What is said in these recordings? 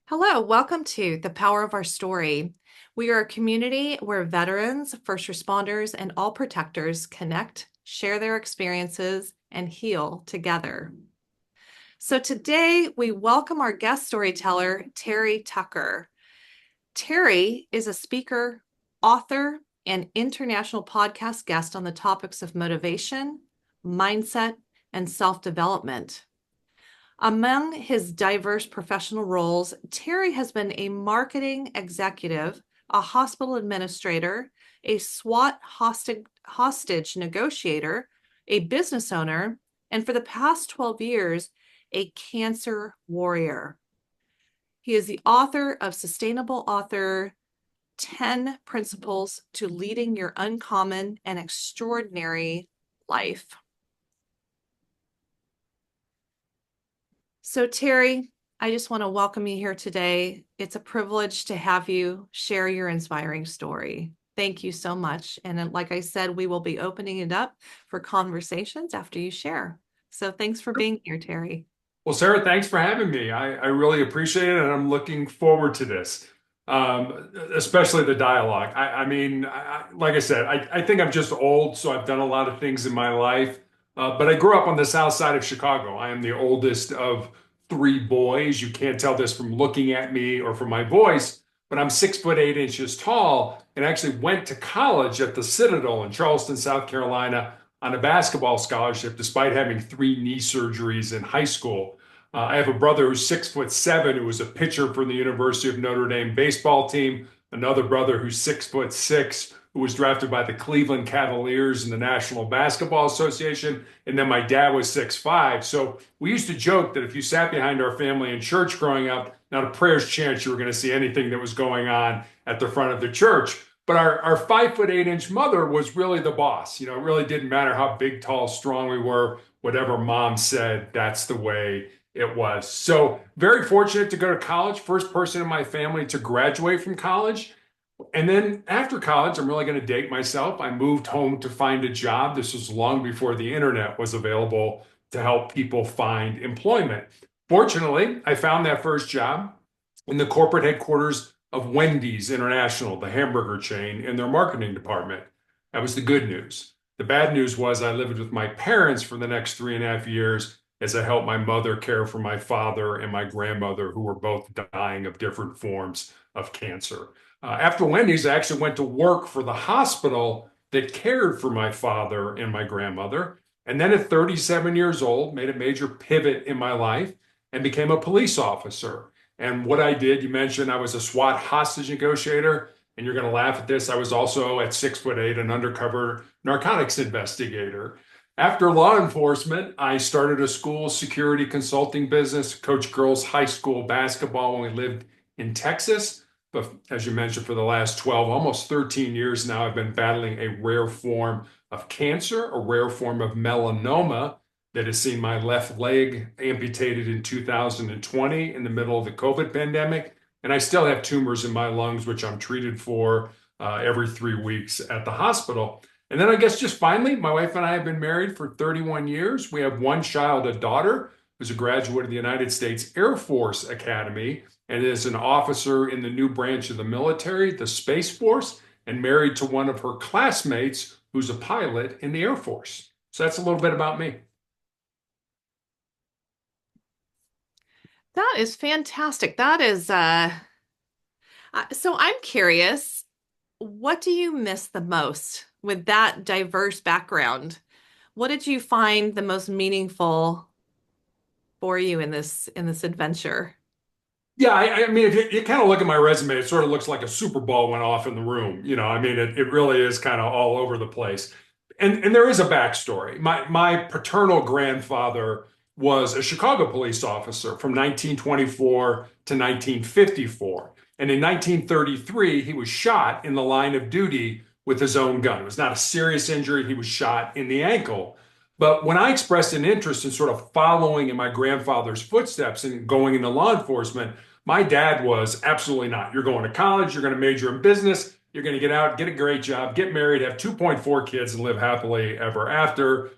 Hello, welcome to The Power of Our Story. We are a community where veterans, first responders, and all protectors connect, share their experiences, and heal together. So today we welcome our guest storyteller, Terry Tucker. Terry is a speaker, author, and international podcast guest on the topics of motivation, mindset, and self-development. Among his diverse professional roles, Terry has been a marketing executive, a hospital administrator, a SWAT hostage negotiator, a business owner, and for the past 12 years, a cancer warrior. He is the author of Sustainable Author 10 Principles to Leading Your Uncommon and Extraordinary Life. So Terry, I just want to welcome you here today. It's a privilege to have you share your inspiring story. Thank you so much. And like I said, we will be opening it up for conversations after you share. So thanks for being here, Terry. Well, Sarah, thanks for having me. I really appreciate it, and I'm looking forward to this, especially the dialogue. Like I said, I think I'm just old, so I've done a lot of things in my life. But I grew up on the south side of Chicago. I am the oldest of three boys. You can't tell this from looking at me or from my voice, but I'm 6'8" tall, and actually went to college at the Citadel in Charleston, South Carolina, on a basketball scholarship, despite having three knee surgeries in high school. I have a brother who's 6'7", who was a pitcher for the University of Notre Dame baseball team. Another brother who's 6'6", who was drafted by the Cleveland Cavaliers in the National Basketball Association. And then my dad was 6'5". So we used to joke that if you sat behind our family in church growing up, not a prayer's chance you were going to see anything that was going on at the front of the church. But our 5'8" mother was really the boss. You know, it really didn't matter how big, tall, strong we were. Whatever mom said, that's the way it was. So very fortunate to go to college. First person in my family to graduate from college. And then after college, I'm really going to date myself. I moved home to find a job. This was long before the internet was available to help people find employment. Fortunately, I found that first job in the corporate headquarters of Wendy's International, the hamburger chain, in their marketing department. That was the good news. The bad news was I lived with my parents for the next 3.5 years as I helped my mother care for my father and my grandmother, who were both dying of different forms of cancer. After Wendy's, I actually went to work for the hospital that cared for my father and my grandmother. And then at 37 years old, made a major pivot in my life and became a police officer. And what I did, you mentioned I was a SWAT hostage negotiator, and you're going to laugh at this. I was also at 6'8", an undercover narcotics investigator. After law enforcement, I started a school security consulting business, coached girls high school basketball when we lived in Texas. But as you mentioned, for the last 12, almost 13 years now, I've been battling a rare form of cancer, a rare form of melanoma that has seen my left leg amputated in 2020 in the middle of the COVID pandemic. And I still have tumors in my lungs, which I'm treated for every 3 weeks at the hospital. And then I guess just finally, my wife and I have been married for 31 years. We have one child, a daughter, who's a graduate of the United States Air Force Academy and is an officer in the new branch of the military, the Space Force, and married to one of her classmates who's a pilot in the Air Force. So that's a little bit about me. That is fantastic. That is so I'm curious, what do you miss the most with that diverse background? What did you find the most meaningful for you in this adventure? Yeah, I mean, if you kind of look at my resume, it sort of looks like a Super Bowl went off in the room. You know, I mean, it really is kind of all over the place. And there is a backstory. My paternal grandfather was a Chicago police officer from 1924 to 1954. And in 1933, he was shot in the line of duty with his own gun. It was not a serious injury. He was shot in the ankle. But when I expressed an interest in sort of following in my grandfather's footsteps and going into law enforcement, my dad was absolutely not. You're going to college, you're going to major in business, you're going to get out, get a great job, get married, have 2.4 kids, and live happily ever after.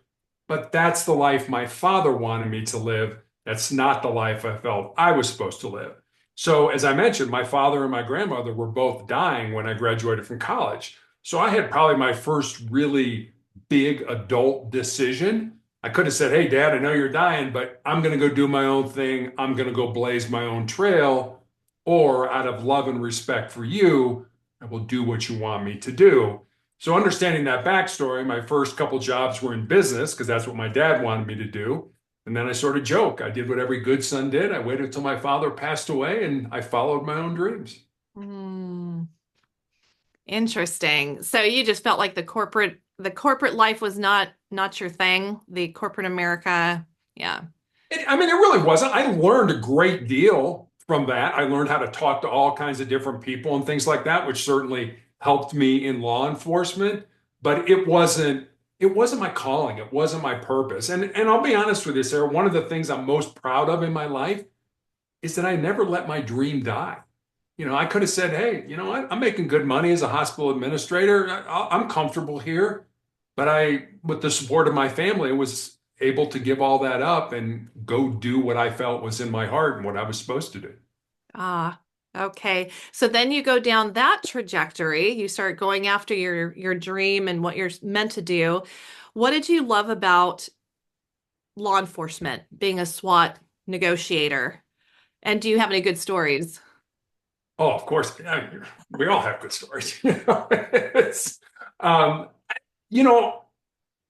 But that's the life my father wanted me to live. That's not the life I felt I was supposed to live. So, as I mentioned, my father and my grandmother were both dying when I graduated from college. So, I had probably my first really big adult decision. I could have said, "Hey, Dad, I know you're dying, but I'm going to go do my own thing. I'm going to go blaze my own trail." Or, out of love and respect for you, I will do what you want me to do. So, understanding that backstory, my first couple jobs were in business because that's what my dad wanted me to do. And then I sort of joke. I did what every good son did. I waited until my father passed away and I followed my own dreams. Hmm. Interesting. So you just felt like the corporate life was not your thing, the corporate America. Yeah. I mean, it really wasn't. I learned a great deal from that. I learned how to talk to all kinds of different people and things like that, which certainly helped me in law enforcement. But it wasn't my calling. It wasn't my purpose. And I'll be honest with you, Sarah, one of the things I'm most proud of in my life is that I never let my dream die. I could have said, hey, you know what? I'm making good money as a hospital administrator. I'm comfortable here. But with the support of my family, was able to give all that up and go do what I felt was in my heart and what I was supposed to do. Ah, okay. So then you go down that trajectory. You start going after your dream and what you're meant to do. What did you love about law enforcement, being a SWAT negotiator? And do you have any good stories? Oh, of course, we all have good stories. Um, you know,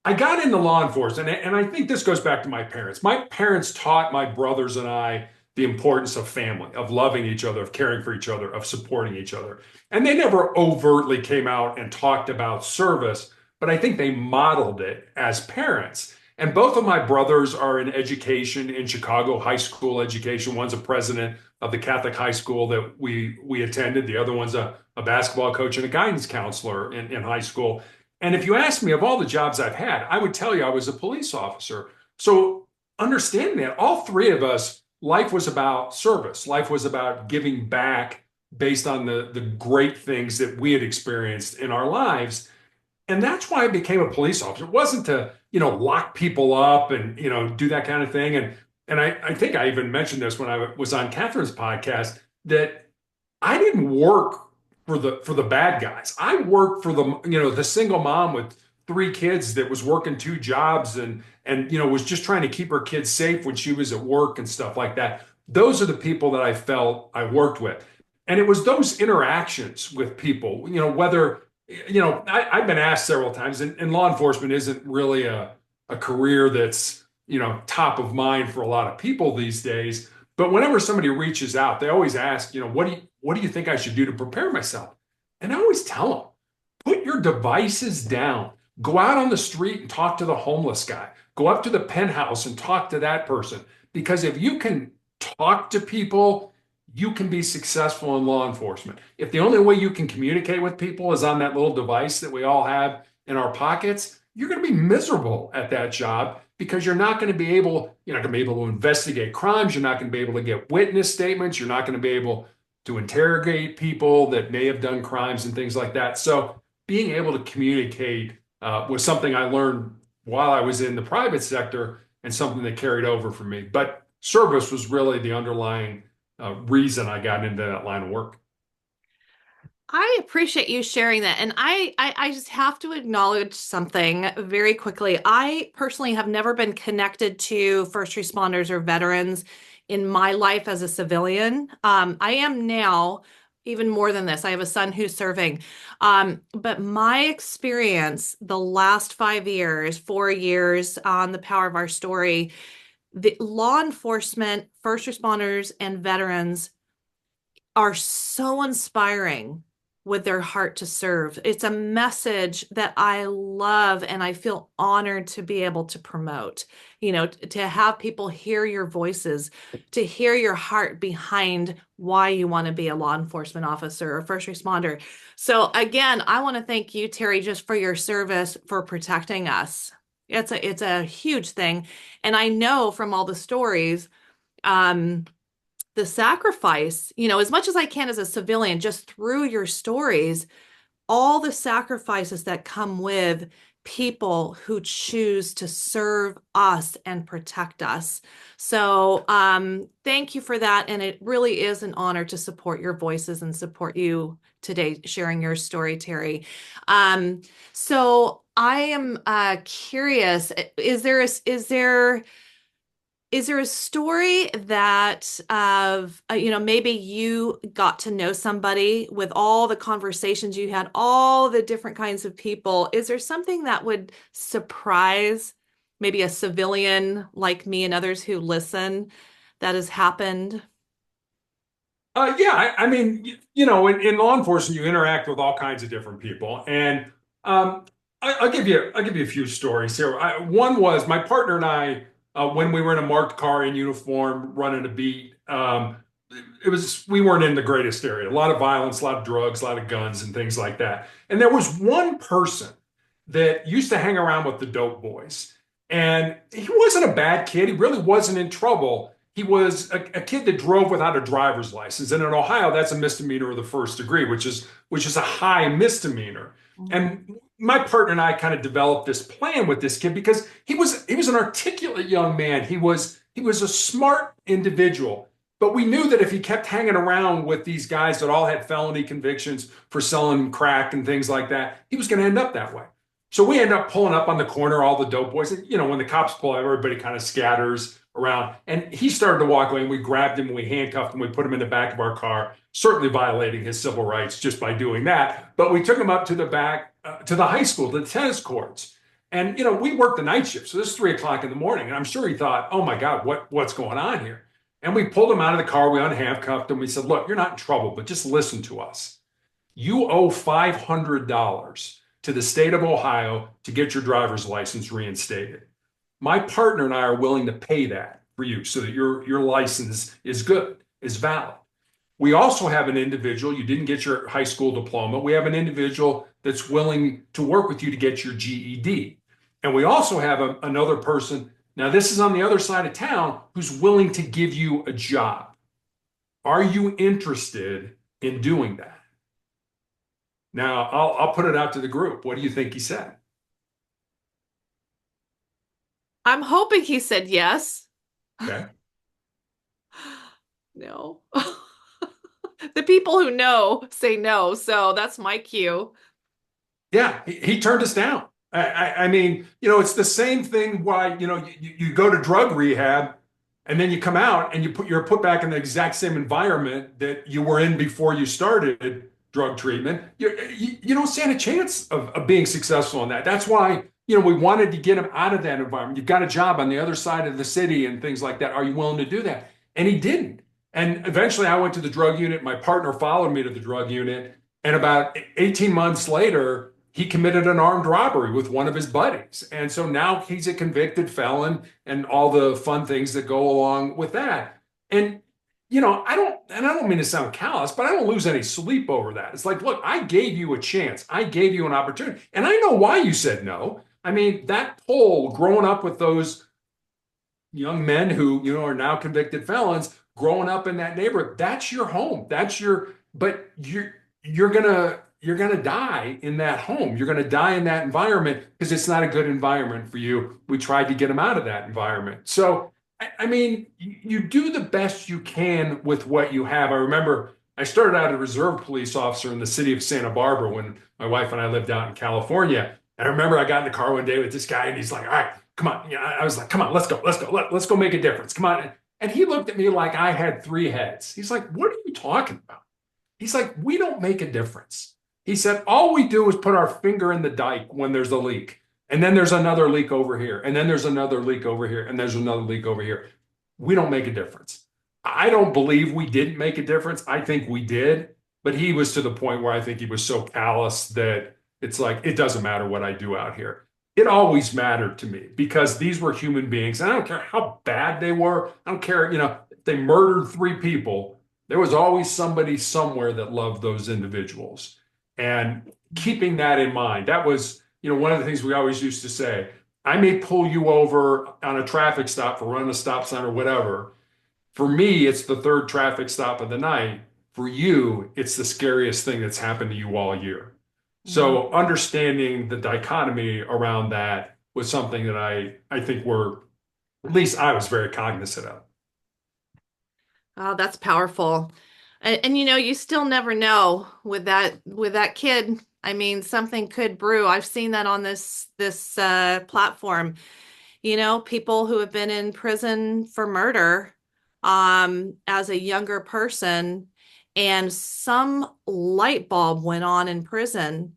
I got into law enforcement, and I think this goes back to my parents. My parents taught my brothers and I the importance of family, of loving each other, of caring for each other, of supporting each other. And they never overtly came out and talked about service, but I think they modeled it as parents. And both of my brothers are in education in Chicago, high school education. One's a president of the Catholic high school that we attended. The other one's a basketball coach and a guidance counselor in high school. And if you ask me of all the jobs I've had, I would tell you I was a police officer. So understanding that, all three of us, life was about service. Life was about giving back based on the great things that we had experienced in our lives. And that's why I became a police officer. It wasn't to, lock people up and, do that kind of thing. And I think I even mentioned this when I was on Catherine's podcast that I didn't work for the bad guys. I worked for the single mom with three kids that was working two jobs and was just trying to keep her kids safe when she was at work and stuff like that. Those are the people that I felt I worked with. And it was those interactions with people, whether, I've been asked several times, and law enforcement isn't really a career that's, top of mind for a lot of people these days. But whenever somebody reaches out, they always ask, what do you think I should do to prepare myself? And I always tell them, put your devices down. Go out on the street and talk to the homeless guy. Go up to the penthouse and talk to that person. Because if you can talk to people, you can be successful in law enforcement. If the only way you can communicate with people is on that little device that we all have in our pockets, you're going to be miserable at that job because you're not going to be able to investigate crimes. You're not going to be able to get witness statements. You're not going to be able to interrogate people that may have done crimes and things like that. So being able to communicate was something I learned while I was in the private sector and something that carried over for me. But service was really the underlying reason I got into that line of work. I appreciate you sharing that. And I just have to acknowledge something very quickly. I personally have never been connected to first responders or veterans in my life as a civilian. I am now even more than this. I have a son who's serving. But my experience the last 5 years, 4 years on the power of our story, the law enforcement, first responders, and veterans are so inspiring with their heart to serve. It's a message that I love and I feel honored to be able to promote. To have people hear your voices, to hear your heart behind why you want to be a law enforcement officer or first responder. So again, I want to thank you, Terry, just for your service for protecting us. It's a huge thing. And I know from all the stories, um, the sacrifice, as much as I can as a civilian, just through your stories, all the sacrifices that come with people who choose to serve us and protect us. So, thank you for that. And it really is an honor to support your voices and support you today, sharing your story, Terry. Um, so I am curious, is there a story that maybe you got to know somebody with all the conversations you had, all the different kinds of people? Is there something that would surprise maybe a civilian like me and others who listen that has happened? Yeah, I mean, in law enforcement, you interact with all kinds of different people, and um, I'll give you a few stories here. One was my partner and I, when we were in a marked car in uniform, running a beat. We weren't in the greatest area. A lot of violence, a lot of drugs, a lot of guns, and things like that. And there was one person that used to hang around with the dope boys, and he wasn't a bad kid. He really wasn't in trouble. He was a kid that drove without a driver's license, and in Ohio, that's a misdemeanor of the first degree, which is a high misdemeanor. Mhm. And my partner and I kind of developed this plan with this kid because he was an articulate young man. He was a smart individual, but we knew that if he kept hanging around with these guys that all had felony convictions for selling crack and things like that, he was going to end up that way. So we end up pulling up on the corner, all the dope boys. And, when the cops pull up, everybody kind of scatters around. And he started to walk away, and we grabbed him, and we handcuffed him, we put him in the back of our car, certainly violating his civil rights just by doing that. But we took him up to the back, to the high school, to the tennis courts. And, we worked the night shift. So this is 3 o'clock in the morning. And I'm sure he thought, oh my God, what's going on here? And we pulled him out of the car, we unhandcuffed him. We said, look, you're not in trouble, but just listen to us. You owe $500 to the state of Ohio to get your driver's license reinstated. My partner and I are willing to pay that for you so that your license is good, is valid. We also have an individual, you didn't get your high school diploma. We have an individual that's willing to work with you to get your GED. And we also have another person, now this is on the other side of town, who's willing to give you a job. Are you interested in doing that? Now, I'll put it out to the group. What do you think he said? I'm hoping he said yes. Okay. No. The people who know say no, so that's my cue. Yeah, he turned us down. I mean, it's the same thing why, you go to drug rehab and then you come out and you're put back in the exact same environment that you were in before you started drug treatment. You don't stand a chance of being successful in that. That's why, we wanted to get him out of that environment. You've got a job on the other side of the city and things like that. Are you willing to do that? And he didn't. And eventually I went to the drug unit. My partner followed me to the drug unit. And about 18 months later, he committed an armed robbery with one of his buddies. And so now he's a convicted felon and all the fun things that go along with that. And, I don't mean to sound callous, but I don't lose any sleep over that. It's like, look, I gave you a chance. I gave you an opportunity. And I know why you said no. I mean, that pull growing up with those young men who, are now convicted felons, growing up in that neighborhood, that's your home. But you're gonna die in that home. You're gonna die in that environment because it's not a good environment for you. We tried to get them out of that environment. So, I mean, you do the best you can with what you have. I remember I started out as a reserve police officer in the city of Santa Barbara when my wife and I lived out in California. And I remember I got in the car one day with this guy, and he's like, "All right, come on." I was like, "Come on, let's go make a difference. Come on." And he looked at me like I had three heads. He's like, "What are you talking about?" He's like, "We don't make a difference." He said, "All we do is put our finger in the dike when there's a leak. And then there's another leak over here. And then there's another leak over here. And there's another leak over here. We don't make a difference." I don't believe we didn't make a difference. I think we did. But he was to the point where I think he was so callous that it's like, it doesn't matter what I do out here. It always mattered to me because these were human beings. And I don't care how bad they were. I don't care, if they murdered three people. There was always somebody somewhere that loved those individuals. And keeping that in mind, that was, one of the things we always used to say. I may pull you over on a traffic stop for running a stop sign or whatever. For me, it's the third traffic stop of the night. For you, it's the scariest thing that's happened to you all year. Mhm. So understanding the dichotomy around that was something that I think at least I was very cognizant of. Oh, that's powerful. And you still never know with that kid. I mean, something could brew. I've seen that on this platform. People who have been in prison for murder as a younger person, and some light bulb went on in prison.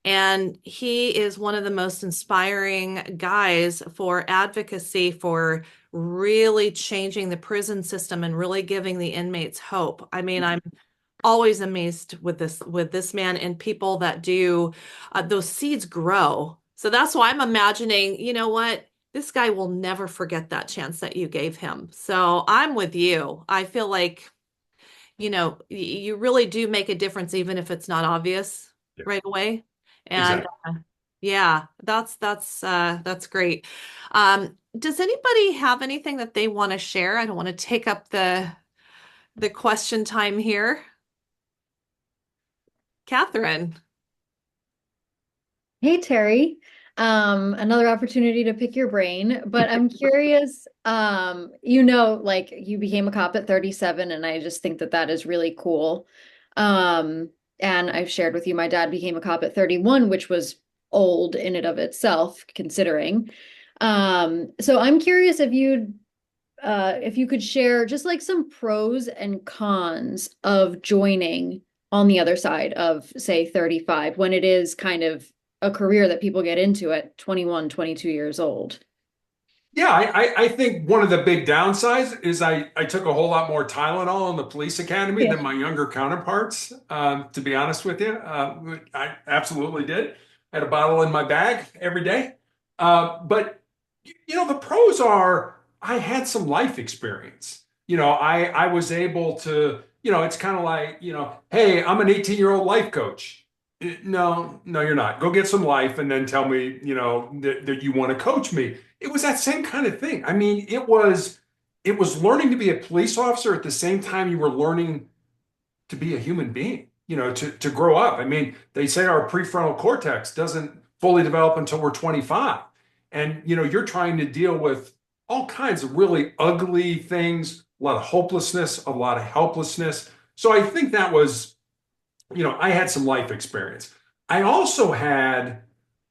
And he is one of the most inspiring guys for advocacy for really changing the prison system and really giving the inmates hope. I mean, I'm always amazed with this man and people that do those seeds grow. So that's why I'm imagining, you know what? This guy will never forget that chance that you gave him. So I'm with you. I feel like, you really do make a difference even if it's not obvious Yeah, right away. And exactly. yeah, that's great. Does anybody have anything that they want to share? I don't want to take up the question time here. Catherine. Hey Terry, another opportunity to pick your brain, but I'm curious, like you became a cop at 37 and I just think that that is really cool. And I've shared with you my dad became a cop at 31, which was old in and of itself, considering. So I'm curious if you could share just like some pros and cons of joining on the other side of, say, 35 when it is kind of a career that people get into at 21, 22 years old. Yeah, I think one of the big downsides is I took a whole lot more Tylenol in the police academy Yeah. than my younger counterparts, to be honest with you. I absolutely did. I had a bottle in my bag every day. But, the pros are I had some life experience. I was able to, it's kind of like, hey, I'm an 18-year-old life coach. No, no, you're not. Go get some life and then tell me, that you want to coach me. It was that same kind of thing. I mean, it was learning to be a police officer at the same time you were learning to be a human being, to grow up. I mean, they say our prefrontal cortex doesn't fully develop until we're 25. And, you're trying to deal with all kinds of really ugly things, a lot of hopelessness, a lot of helplessness. So I think that was, I had some life experience. I also had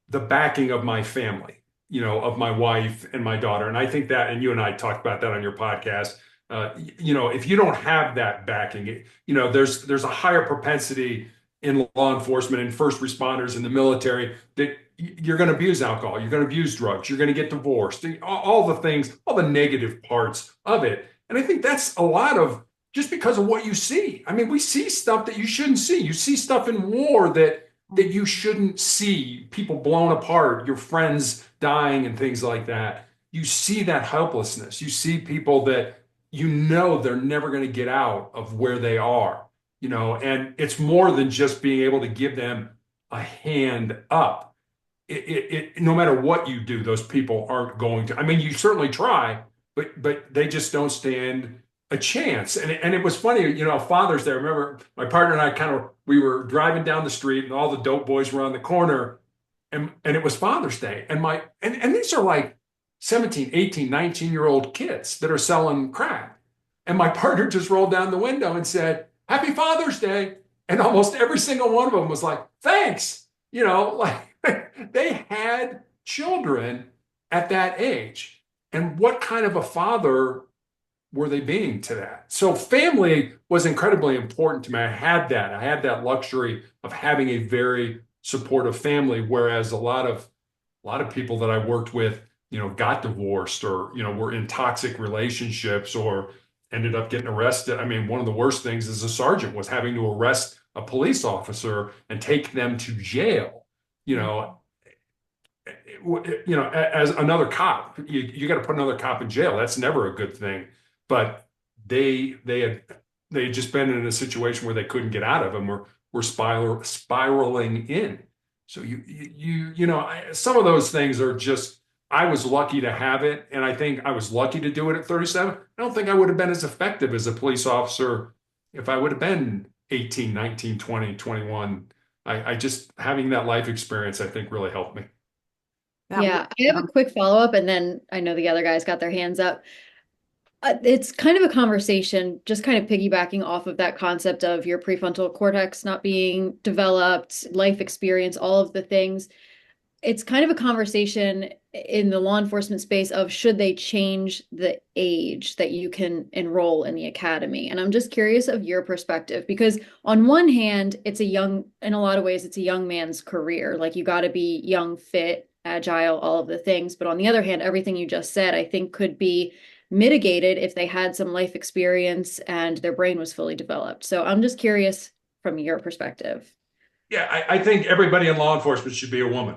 the backing of my family, of my wife and my daughter. And I think that, and you and I talked about that on your podcast. If you don't have that backing, there's a higher propensity in law enforcement and first responders in the military that you're going to abuse alcohol, you're going to abuse drugs, you're going to get divorced, all the things, all the negative parts of it. And I think that's a lot of just because of what you see. I mean, we see stuff that you shouldn't see. You see stuff in war that you shouldn't see, people blown apart, your friends dying and things like that. You see that helplessness. You see people that they're never going to get out of where they are, and it's more than just being able to give them a hand up. No matter what you do, those people aren't going to. I mean, you certainly try, but they just don't stand a chance. And it was funny, Father's Day. I remember my partner and I we were driving down the street and all the dope boys were on the corner, and it was Father's Day. And these are like 17, 18, 19-year-old kids that are selling crack. And my partner just rolled down the window and said, "Happy Father's Day." And almost every single one of them was like, "Thanks." Like they had children at that age. And what kind of a father were they being to that? So family was incredibly important to me. I had that. I had that luxury of having a very supportive family, whereas a lot of people that I worked with, got divorced or, were in toxic relationships or ended up getting arrested. I mean, one of the worst things as a sergeant was having to arrest a police officer and take them to jail. You know, as another cop, you got to put another cop in jail. That's never a good thing. But they had just been in a situation where they couldn't get out of and were spiraling in. So some of those things are just. I was lucky to have it, and I think I was lucky to do it at 37. I don't think I would have been as effective as a police officer if I would have been 18, 19, 20, 21. I just having that life experience, I think really helped me. That Yeah, I have a quick follow-up, and then I know the other guys got their hands up. It's kind of a conversation, just kind of piggybacking off of that concept of your prefrontal cortex not being developed, life experience, all of the things. It's kind of a conversation in the law enforcement space of should they change the age that you can enroll in the academy? And I'm just curious of your perspective because on one hand, in a lot of ways, it's a young man's career. Like you got to be young, fit, agile, all of the things. But on the other hand, everything you just said, I think could be mitigated if they had some life experience and their brain was fully developed. So I'm just curious from your perspective. Yeah, I think everybody in law enforcement should be a woman.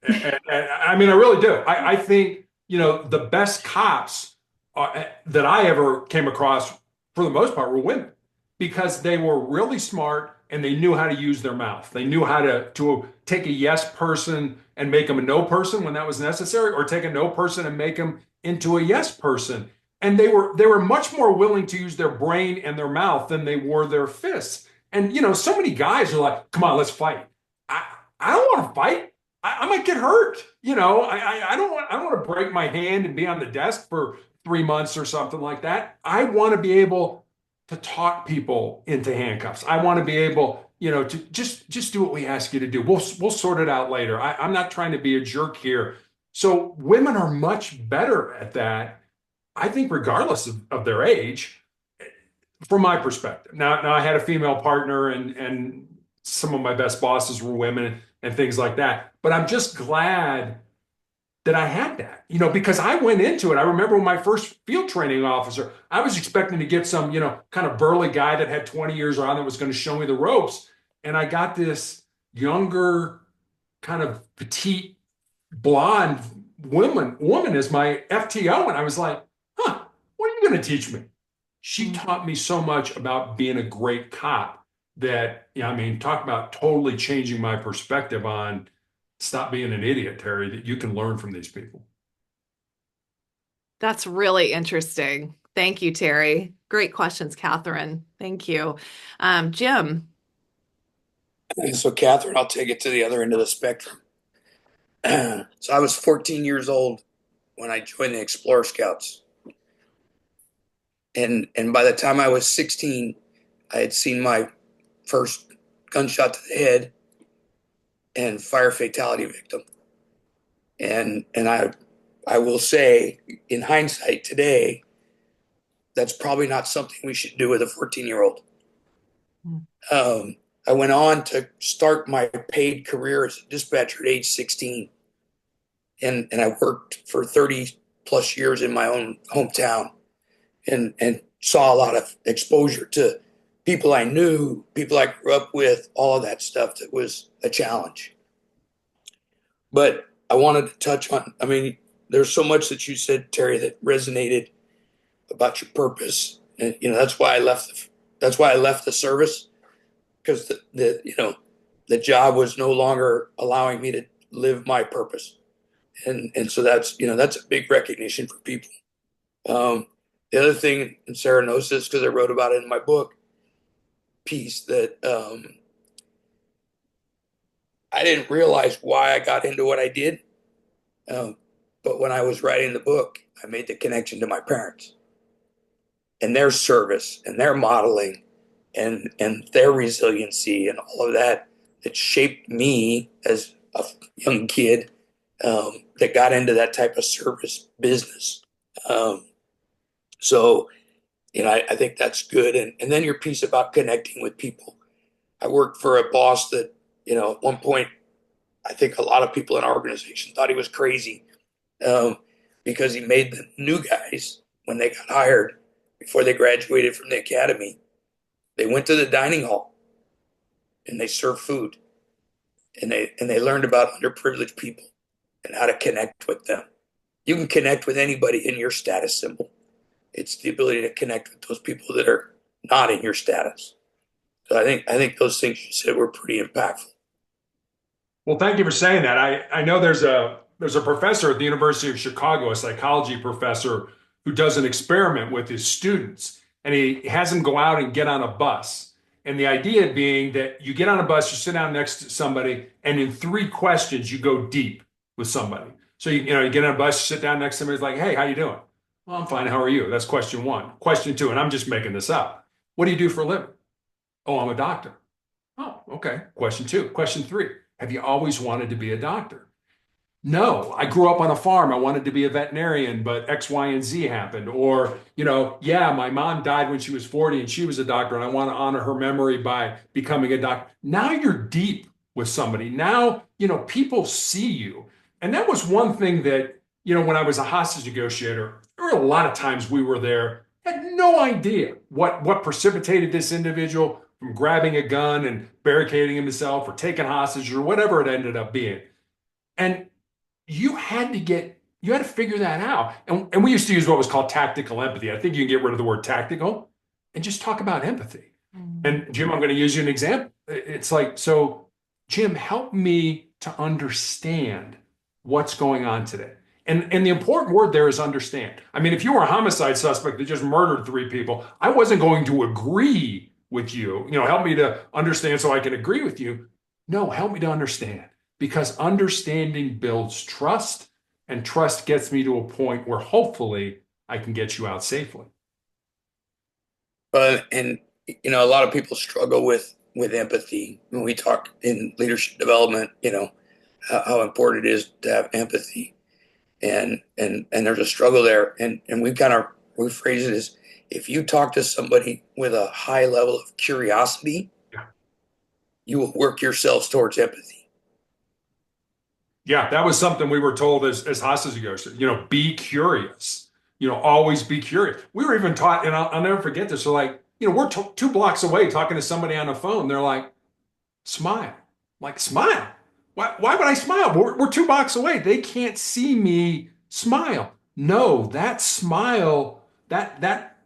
I mean, I really do. I think, the best cops that I ever came across, for the most part, were women because they were really smart and they knew how to use their mouth. They knew how to take a yes person and make them a no person when that was necessary, or take a no person and make them into a yes person. And they were much more willing to use their brain and their mouth than they were their fists. And so many guys are like, "Come on, let's fight." I I don't want to fight. I might get hurt. I don't want to break my hand and be on the desk for 3 months or something like that. I want to be able to talk people into handcuffs. I want to be able, to just do what we ask you to do. We'll sort it out later. I'm not trying to be a jerk here. So women are much better at that, I think, regardless of their age, from my perspective. Now I had a female partner, and some of my best bosses were women and things like that. But I'm just glad that I had that, because I went into it. I remember when my first field training officer, I was expecting to get some, kind of burly guy that had 20 years on that was going to show me the ropes. And I got this younger, kind of petite, blonde woman as my FTO. And I was like, huh, what are you going to teach me? She taught me so much about being a great cop that, I mean, talk about totally changing my perspective on stop being an idiot, Terry, that you can learn from these people. That's really interesting. Thank you, Terry. Great questions, Catherine. Thank you. Jim. So, Catherine, I'll take it to the other end of the spectrum. So, I was 14 years old when I joined the Explorer Scouts. And by the time I was 16, I had seen my first gunshot to the head and fire fatality victim. And I will say, in hindsight today, that's probably not something we should do with a 14-year-old. I went on to start my paid career as a dispatcher at age 16. And I worked for 30 plus years in my own hometown and saw a lot of exposure to people I knew, people I grew up with, all of that stuff that was a challenge. But I wanted to touch on, I mean, there's so much that you said, Terry, that resonated about your purpose. And, that's why I left the service, because the job was no longer allowing me to live my purpose. And so that's a big recognition for people. The other thing, and Sarah knows this because I wrote about it in my book piece, that I didn't realize why I got into what I did. But when I was writing the book, I made the connection to my parents and their service and their modeling and their resiliency and all of that shaped me as a young kid that got into that type of service business. So, I think that's good. And then your piece about connecting with people. I worked for a boss that, at one point, I think a lot of people in our organization thought he was crazy because he made the new guys, when they got hired, before they graduated from the academy, they went to the dining hall and they served food and they learned about underprivileged people and how to connect with them. You can connect with anybody in your status symbol. It's the ability to connect with those people that are not in your status. So I think those things you said were pretty impactful. Well, thank you for saying that. I know there's a professor at the University of Chicago, a psychology professor, who does an experiment with his students, and he has them go out and get on a bus. And the idea being that you get on a bus, you sit down next to somebody, and in 3 questions, you go deep with somebody. So you get on a bus, you sit down next to somebody, it's like, hey, how you doing? Well, I'm fine. How are you? That's question one. Question two, and I'm just making this up. What do you do for a living? Oh, I'm a doctor. Oh, okay. Question two. Question three. Have you always wanted to be a doctor? No, I grew up on a farm. I wanted to be a veterinarian, but X, Y, and Z happened. Or, yeah, my mom died when she was 40 and she was a doctor, and I want to honor her memory by becoming a doctor. Now you're deep with somebody. Now, people see you. And that was one thing that, when I was a hostage negotiator, there were a lot of times we were there, had no idea what precipitated this individual from grabbing a gun and barricading himself or taking hostage or whatever it ended up being. And you had to figure that out. And we used to use what was called tactical empathy. I think you can get rid of the word tactical and just talk about empathy. And Jim, I'm going to use you an example. It's like, so Jim, help me to understand what's going on today. And the important word there is understand. I mean, if you were a homicide suspect that just murdered 3 people, I wasn't going to agree with you. Help me to understand so I can agree with you. No, help me to understand. Because understanding builds trust, and trust gets me to a point where hopefully I can get you out safely. And a lot of people struggle with empathy. When we talk in leadership development, how important it is to have empathy, and there's a struggle there. And we phrase it as, if you talk to somebody with a high level of curiosity, Yeah. you will work yourselves towards empathy. Yeah, that was something we were told as hostage negotiators, be curious, always be curious. We were even taught, and I'll never forget this. So we're 2 blocks away talking to somebody on the phone. They're like, smile. Like, smile. Why would I smile? We're 2 blocks away. They can't see me smile. No, that smile, that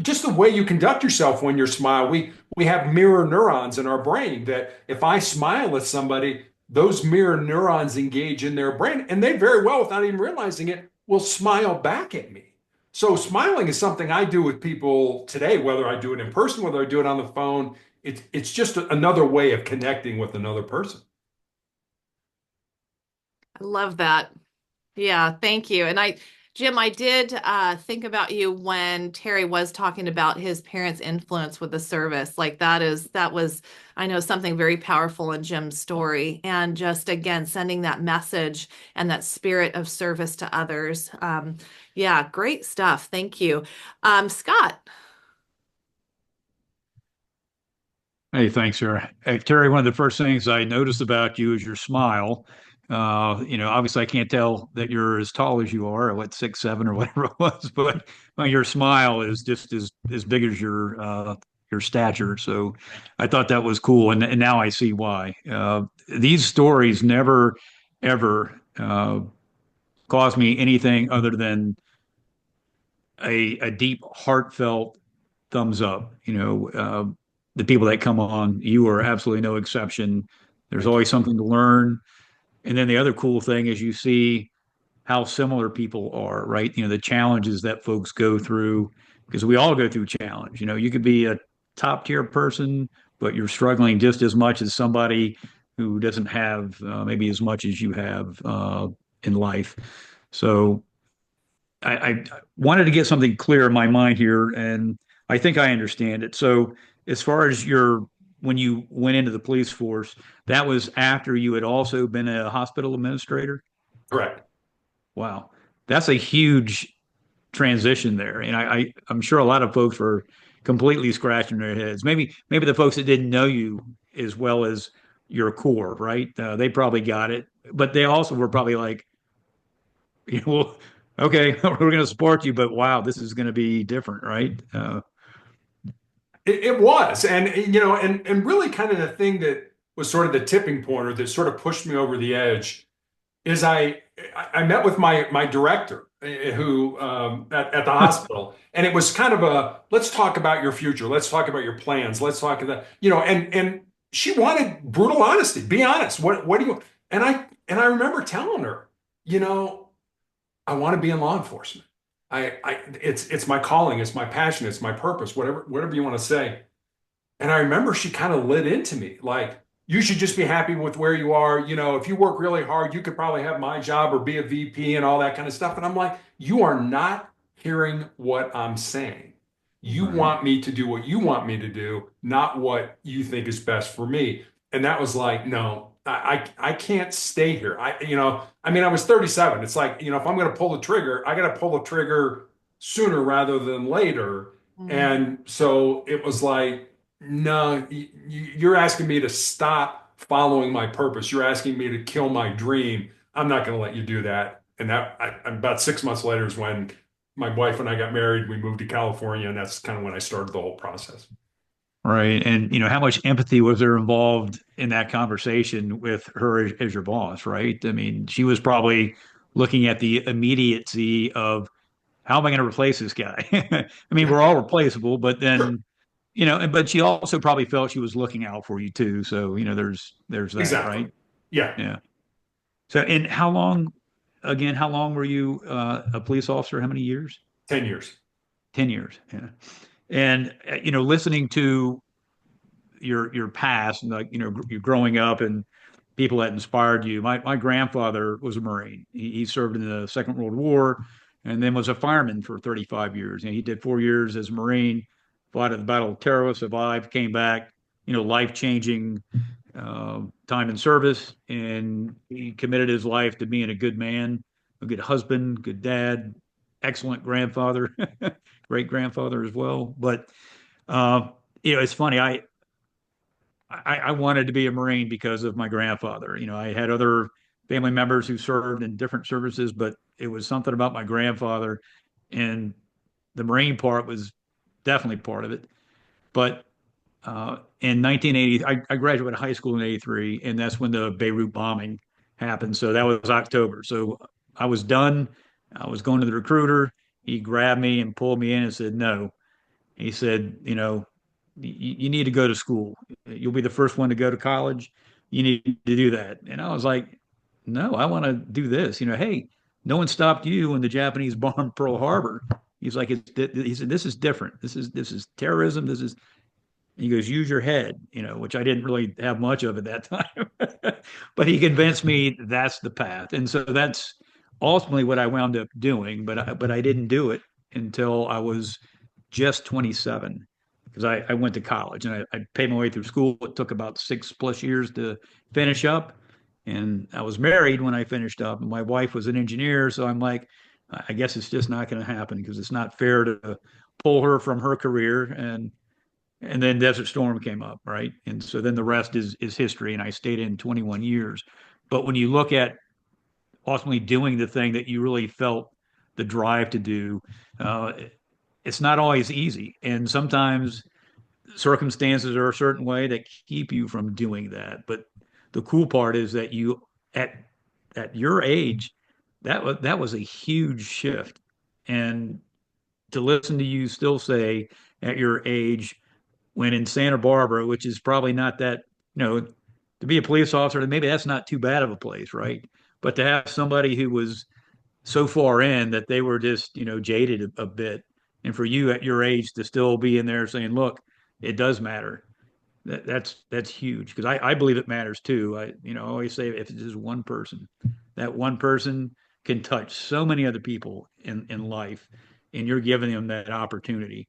just the way you conduct yourself when you smile, we have mirror neurons in our brain that if I smile at somebody, those mirror neurons engage in their brain, and they very well, without even realizing it, will smile back at me. So smiling is something I do with people today, whether I do it in person, whether I do it on the phone. It's just another way of connecting with another person. I love that. Yeah, thank you. And Jim, I did think about you when Terry was talking about his parents' influence with the service. Like that was, I know, something very powerful in Jim's story. And just again, sending that message and that spirit of service to others. Yeah, great stuff. Thank you. Scott. Hey, thanks, sir. Terry, one of the first things I noticed about you is your smile. Obviously I can't tell that you're as tall as you are, or what, 6'7" or whatever it was, but your smile is just as big as your stature. So I thought that was cool, and now I see why. These stories never ever cause me anything other than a deep, heartfelt thumbs up. The people that come on, you are absolutely no exception. There's always something to learn. And then the other cool thing is you see how similar people are, right? The challenges that folks go through, because we all go through challenge. You could be a top tier person, but you're struggling just as much as somebody who doesn't have maybe as much as you have in life. So I wanted to get something clear in my mind here, and I think I understand it. So as far as when you went into the police force, that was after you had also been a hospital administrator? Correct. Wow. That's a huge transition there. And I'm sure a lot of folks were completely scratching their heads. Maybe the folks that didn't know you as well as your core, right? They probably got it, but they also were probably like, well, okay, we're going to support you, but wow, this is going to be different, right? It was, and really kind of the thing that was sort of the tipping point, or that sort of pushed me over the edge, is I met with my director, who at the hospital, and it was kind of a, let's talk about your future, let's talk about your plans, let's talk about, and she wanted brutal honesty. Be honest. What do you? And I remember telling her, I want to be in law enforcement. It's my calling, it's my passion, it's my purpose, whatever you want to say. And I remember she kind of lit into me like, you should just be happy with where you are. You know, if you work really hard, you could probably have my job or be a VP and all that kind of stuff. And I'm like, you are not hearing what I'm saying. You Right. want me to do what you want me to do, not what you think is best for me. And that was like, no, I can't stay here. I mean, I was 37. It's like, if I'm going to pull the trigger, I got to pull the trigger sooner rather than later. Mm. And so it was like, no, you're asking me to stop following my purpose. You're asking me to kill my dream. I'm not going to let you do that. And about 6 months later is when my wife and I got married. We moved to California, and that's kind of when I started the whole process. Right. And how much empathy was there involved in that conversation with her as your boss, right? I mean, she was probably looking at the immediacy of how am I going to replace this guy? I mean, we're all replaceable, but Sure. then, but she also probably felt she was looking out for you too. So, there's that, Exactly. right? Yeah. Yeah. So, and how long were you a police officer? How many years? 10 years. 10 years. Yeah. And, listening to your past and like you're growing up and people that inspired you. My grandfather was a Marine. He served in the Second World War and then was a fireman for 35 years. And he did 4 years as a Marine, fought at the Battle of Tarawa, survived, came back. Life-changing time in service, and he committed his life to being a good man, a good husband, good dad, excellent grandfather, great grandfather as well. But it's funny. I wanted to be a Marine because of my grandfather. I had other family members who served in different services, but it was something about my grandfather, and the Marine part was definitely part of it. But in 1980, I graduated high school in '83, and that's when the Beirut bombing happened. So that was October. So I was done. I was going to the recruiter. He grabbed me and pulled me in and said, "No." He said, you need to go to school. You'll be the first one to go to college. You need to do that. And I was like, no, I want to do this. Hey, no one stopped you when the Japanese bombed Pearl Harbor. He's like, he said, this is different. This is terrorism. He goes, use your head, which I didn't really have much of at that time. But he convinced me that's the path. And so that's ultimately what I wound up doing. But I didn't do it until I was just 27 because I went to college and I paid my way through school. It took about 6+ years to finish up. And I was married when I finished up. My wife was an engineer. So I'm like, I guess it's just not going to happen because it's not fair to pull her from her career. And then Desert Storm came up, right? And so then the rest is history. And I stayed in 21 years. But when you look at ultimately doing the thing that you really felt the drive to do, uh, it's not always easy. And sometimes circumstances are a certain way that keep you from doing that. But the cool part is that you at at your age, that was a huge shift. And to listen to you still say at your age when in Santa Barbara, which is probably not that, to be a police officer, maybe that's not too bad of a place, right? But to have somebody who was so far in that they were just, jaded a bit. And for you at your age to still be in there saying, look, it does matter. That's huge because I believe it matters too. I always say if it's just one person, that one person can touch so many other people in life, and you're giving them that opportunity,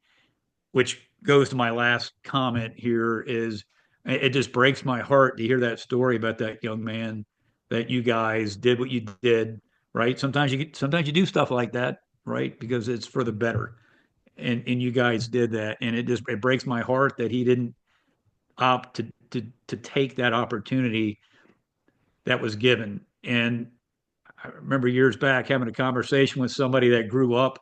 which goes to my last comment here is it just breaks my heart to hear that story about that young man that you guys did what you did, right? Sometimes you do stuff like that, right? Because it's for the better. And you guys did that. And it breaks my heart that he didn't opt to take that opportunity that was given. And I remember years back having a conversation with somebody that grew up.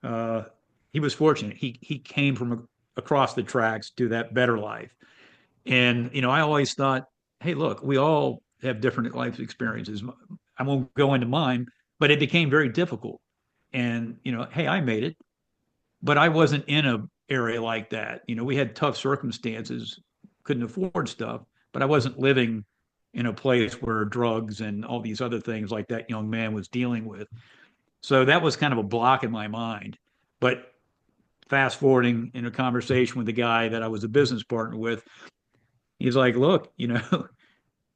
Uh, he was fortunate. He came from across the tracks to that better life. And I always thought, hey, look, we all have different life experiences. I won't go into mine, but it became very difficult. And hey, I made it, but I wasn't in a area like that. We had tough circumstances, couldn't afford stuff, but I wasn't living in a place where drugs and all these other things like that young man was dealing with. So that was kind of a block in my mind. But fast forwarding in a conversation with the guy that I was a business partner with, he's like, look,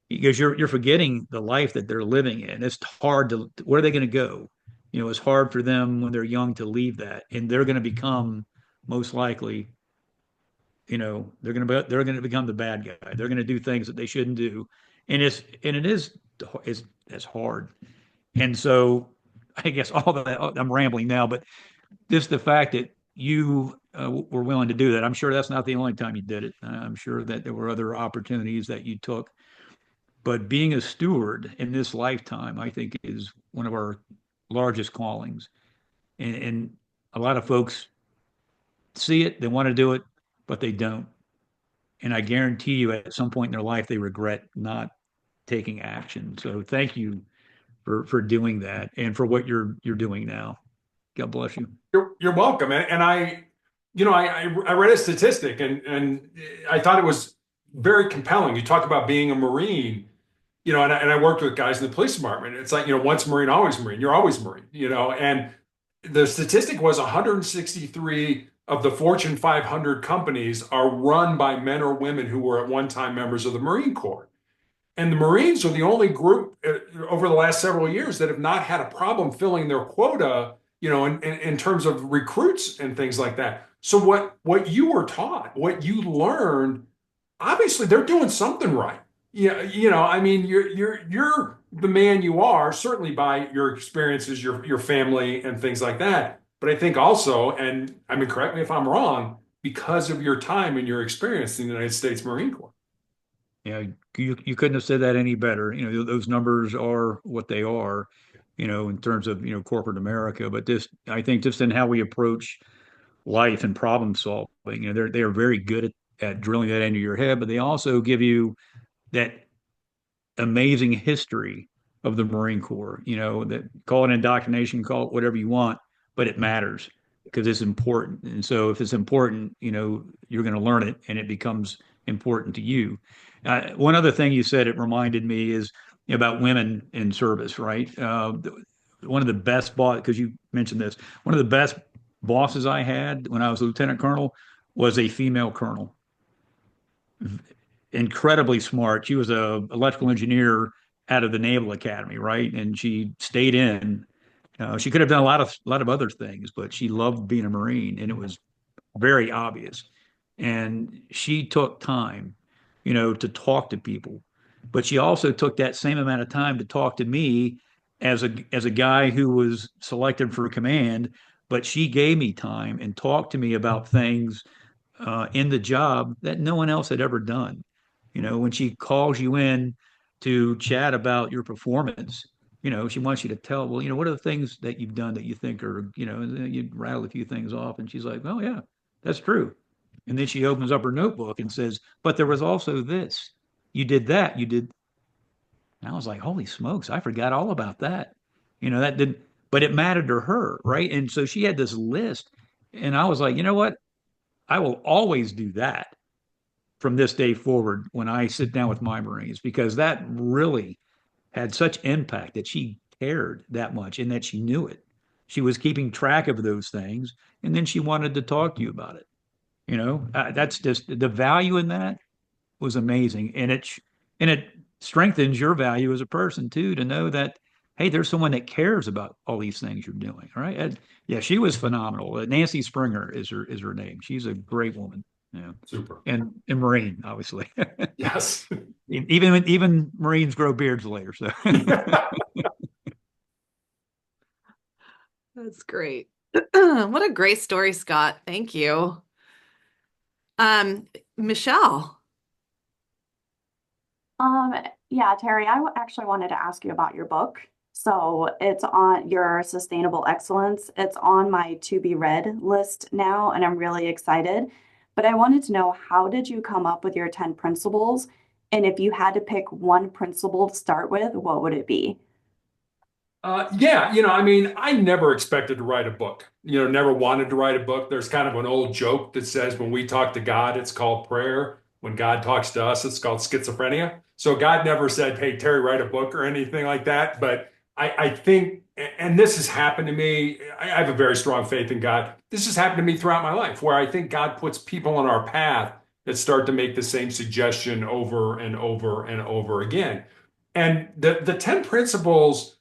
because you're forgetting the life that they're living in. It's hard to, where are they going to go? It's hard for them when they're young to leave that, and they're going to become, most likely, they're going to become the bad guy. They're going to do things that they shouldn't do, and it's hard. And so, I guess all that, I'm rambling now, but just the fact that you were willing to do that. I'm sure that's not the only time you did it. I'm sure that there were other opportunities that you took. But being a steward in this lifetime, I think, is one of our largest callings. And a lot of folks see it, they want to do it, but they don't. And I guarantee you, at some point in their life, they regret not taking action. So thank you for doing that and for what you're doing now. God bless you. You're welcome. And I read a statistic and I thought it was very compelling. You talk about being a Marine, and I worked with guys in the police department. It's like, once Marine, always Marine. You're always Marine, and the statistic was 163 of the Fortune 500 companies are run by men or women who were at one time members of the Marine Corps. And the Marines are the only group over the last several years that have not had a problem filling their quota, in terms of recruits and things like that. So what you were taught, what you learned, obviously they're doing something right. Yeah, I mean, you're the man you are, certainly by your experiences, your family and things like that. But I think also, and I mean, correct me if I'm wrong, because of your time and your experience in the United States Marine Corps. Yeah, you couldn't have said that any better. Those numbers are what they are, in terms of, corporate America. But I think just in how we approach life and problem solving, they are very good at drilling that into your head, but they also give you that amazing history of the Marine Corps, that, call it indoctrination, call it whatever you want, but it matters because it's important. And so if it's important, you're going to learn it and it becomes important to you. One other thing you said, it reminded me, is about women in service, right? One of the best because you mentioned this, one of the best bosses I had when I was a lieutenant colonel was a female colonel. Incredibly smart. She was a electrical engineer out of the Naval Academy, right? And she stayed in. She could have done a lot of other things, but she loved being a Marine, and it was very obvious. And she took time, to talk to people, but she also took that same amount of time to talk to me as a guy who was selected for command. But she gave me time and talked to me about things in the job that no one else had ever done. When she calls you in to chat about your performance, she wants you to tell, well, what are the things that you've done that you think are, you rattle a few things off. And she's like, oh, yeah, that's true. And then she opens up her notebook and says, but there was also this. You did that. You did. And I was like, holy smokes, I forgot all about that. That didn't, but it mattered to her, right? And so she had this list. And I was like, you know what? I will always do that from this day forward when I sit down with my Marines, because that really had such impact that she cared that much and that she knew it. She was keeping track of those things, and then she wanted to talk to you about it. That's just the value in that was amazing, and it strengthens your value as a person too, to know that, hey, there's someone that cares about all these things you're doing. Right? And yeah, she was phenomenal. Nancy Springer is her name. She's a great woman. Yeah. Super. And Marine, obviously. Yes. Even Marines grow beards later. So That's great. What a great story, Scott. Thank you. Michelle. Yeah, Terry, actually wanted to ask you about your book. So it's on your sustainable excellence. It's on my to be read list now, and I'm really excited. But I wanted to know, how did you come up with your 10 principles? And if you had to pick one principle to start with, what would it be? Yeah, I mean, I never expected to write a book, never wanted to write a book. There's kind of an old joke that says when we talk to God, it's called prayer. When God talks to us, it's called schizophrenia. So God never said, hey, Terry, write a book or anything like that. But I think and this has happened to me. I have a very strong faith in God. This has happened to me throughout my life, where I think God puts people on our path that start to make the same suggestion over and over and over again. And the 10 principles,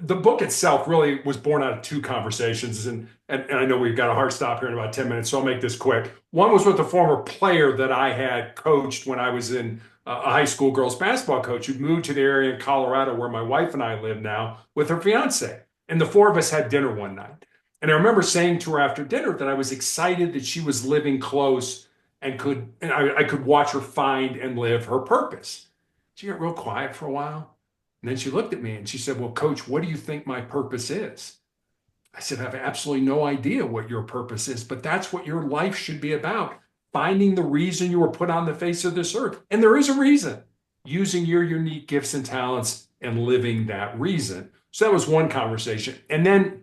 the book itself really was born out of two conversations. And I know we've got a hard stop here in about 10 minutes, so I'll make this quick. One was with a former player that I had coached when I was in a high school girls basketball coach who moved to the area in Colorado where my wife and I live now with her fiance. And the four of us had dinner one night. And I remember saying to her after dinner that I was excited that she was living close and I could watch her find and live her purpose. She got real quiet for a while. And then she looked at me and she said, "Well, Coach, what do you think my purpose is?" I said, "I have absolutely no idea what your purpose is, but that's what your life should be about. Finding the reason you were put on the face of this earth. And there is a reason. Using your unique gifts and talents and living that reason." So that was one conversation. And then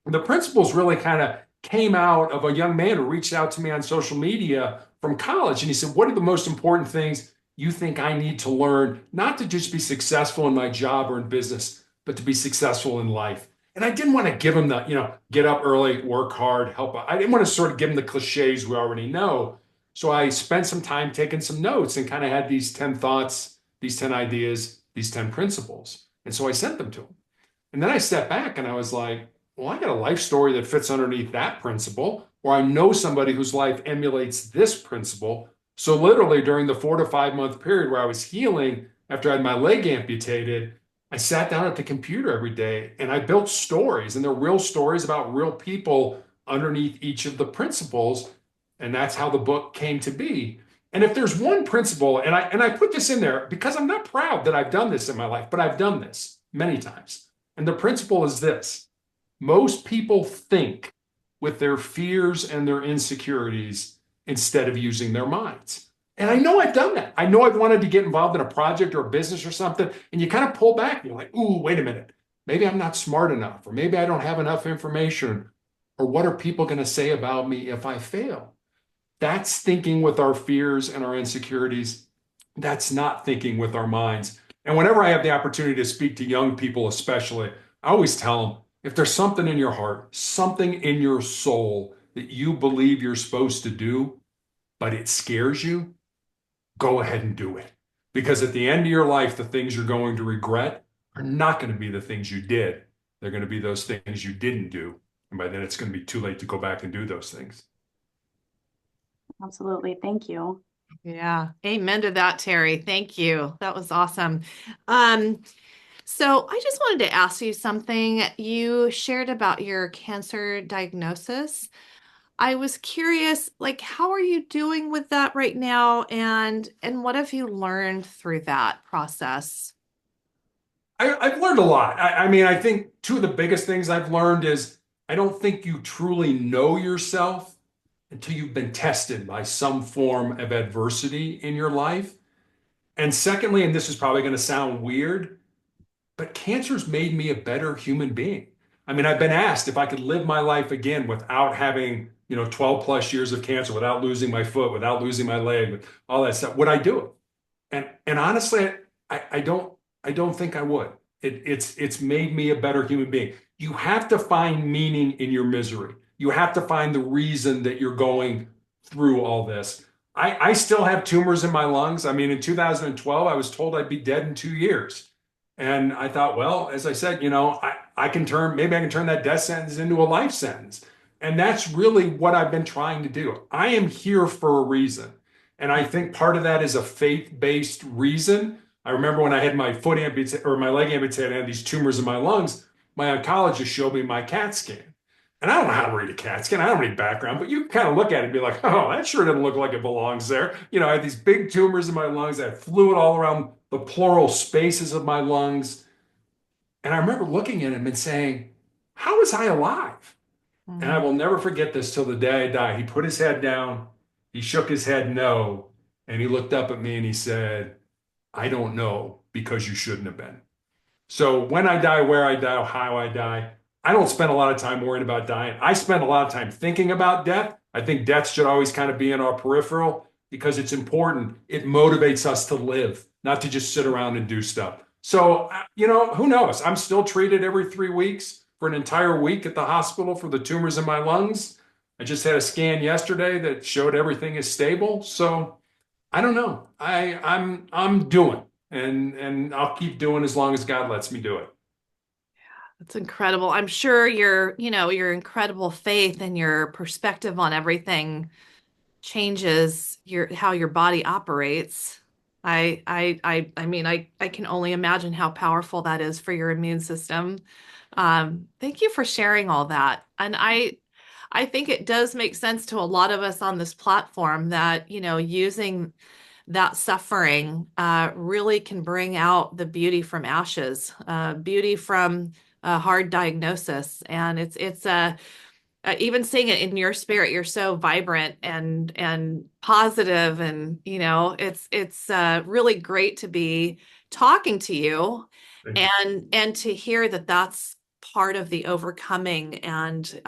the principles really kind of came out of a young man who reached out to me on social media from college. And he said, "What are the most important things you think I need to learn, not to just be successful in my job or in business, but to be successful in life?" And I didn't want to give him the, get up early, work hard, help out. I didn't want to sort of give him the cliches we already know. So I spent some time taking some notes and kind of had these 10 thoughts, these 10 ideas, these 10 principles. And so I sent them to him. And then I stepped back and I was like, well, I got a life story that fits underneath that principle, or I know somebody whose life emulates this principle. So literally during the 4 to 5 month period where I was healing after I had my leg amputated, I sat down at the computer every day and I built stories, and they're real stories about real people underneath each of the principles. And that's how the book came to be. And if there's one principle, and I put this in there because I'm not proud that I've done this in my life, but I've done this many times. And the principle is this: most people think with their fears and their insecurities instead of using their minds. And I know I've done that. I know I've wanted to get involved in a project or a business or something, and you kind of pull back and you're like, ooh, wait a minute. Maybe I'm not smart enough, or maybe I don't have enough information, or what are people going to say about me if I fail? That's thinking with our fears and our insecurities. That's not thinking with our minds. And whenever I have the opportunity to speak to young people, especially, I always tell them, if there's something in your heart, something in your soul that you believe you're supposed to do, but it scares you, go ahead and do it. Because at the end of your life, the things you're going to regret are not going to be the things you did. They're going to be those things you didn't do. And by then it's going to be too late to go back and do those things. Absolutely. Thank you. Yeah. Amen to that, Terry. Thank you. That was awesome. So I just wanted to ask you something. You shared about your cancer diagnosis. I was curious, like, how are you doing with that right now? And what have you learned through that process? I've learned a lot. I mean, I think two of the biggest things I've learned is I don't think you truly know yourself until you've been tested by some form of adversity in your life. And secondly, and this is probably going to sound weird, but cancer's made me a better human being. I mean, I've been asked if I could live my life again without having, 12 plus years of cancer, without losing my foot, without losing my leg, all that stuff, would I do it? And honestly, I don't think I would. It's made me a better human being. You have to find meaning in your misery. You have to find the reason that you're going through all this. I still have tumors in my lungs. I mean, in 2012, I was told I'd be dead in 2 years. And I thought, well, as I said, maybe I can turn that death sentence into a life sentence. And that's really what I've been trying to do. I am here for a reason. And I think part of that is a faith-based reason. I remember when I had my foot amputated or my leg amputated, I had these tumors in my lungs. My oncologist showed me my CAT scan. And I don't know how to read a CAT scan. I don't have any background, but you can kind of look at it and be like, oh, that sure doesn't look like it belongs there. I had these big tumors in my lungs. I had fluid all around the pleural spaces of my lungs. And I remember looking at him and saying, how was I alive? And I will never forget this till the day I die. He put his head down. He shook his head no. And he looked up at me and he said, I don't know, because you shouldn't have been. So when I die, where I die, how I die, I don't spend a lot of time worrying about dying. I spend a lot of time thinking about death. I think death should always kind of be in our peripheral because it's important. It motivates us to live, not to just sit around and do stuff. So, who knows? I'm still treated every 3 weeks for an entire week at the hospital for the tumors in my lungs. I just had a scan yesterday that showed everything is stable. So I don't know. I'm doing, and I'll keep doing as long as God lets me do it. That's incredible. I'm sure your incredible faith and your perspective on everything changes how your body operates. I can only imagine how powerful that is for your immune system. Thank you for sharing all that. And I think it does make sense to a lot of us on this platform that, using that suffering really can bring out the beauty from ashes, beauty from a hard diagnosis. And it's even seeing it in your spirit, you're so vibrant and positive, and it's really great to be talking to you, Thank you. and to hear that that's part of the overcoming, and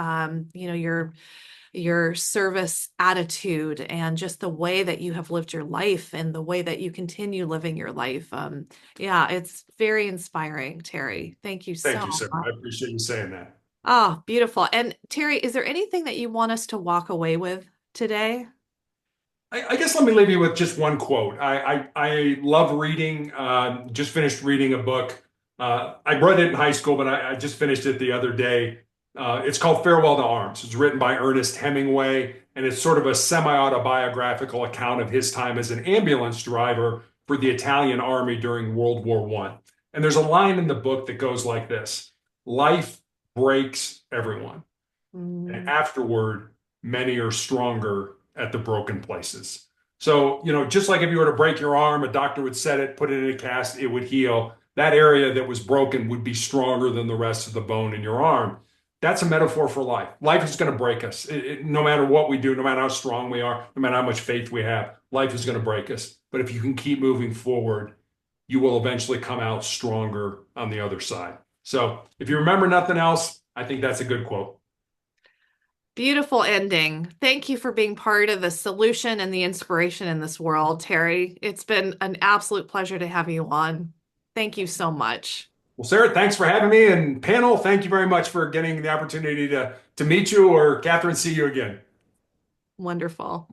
your service attitude, and just the way that you have lived your life and the way that you continue living your life. Yeah, it's very inspiring, Terry. Thank you Thank so you, sir. much. I appreciate you saying that. Oh, beautiful. And Terry, is there anything that you want us to walk away with today? I guess let me leave you with just one quote. I love reading. Just finished reading a book. I read it in high school, but I just finished it the other day. It's called Farewell to Arms. It's written by Ernest Hemingway, and it's sort of a semi-autobiographical account of his time as an ambulance driver for the Italian army during World War I. And there's a line in the book that goes like this: "Life breaks everyone, and Mm. afterward, many are stronger at the broken places." So, just like if you were to break your arm, a doctor would set it, put it in a cast, it would heal. That area that was broken would be stronger than the rest of the bone in your arm. That's a metaphor for life. Life is going to break us. No matter what we do, no matter how strong we are, no matter how much faith we have, life is going to break us. But if you can keep moving forward, you will eventually come out stronger on the other side. So if you remember nothing else, I think that's a good quote. Beautiful ending. Thank you for being part of the solution and the inspiration in this world, Terry. It's been an absolute pleasure to have you on. Thank you so much. Well, Sarah, thanks for having me. And panel, thank you very much for getting the opportunity to meet you, or Catherine, see you again. Wonderful.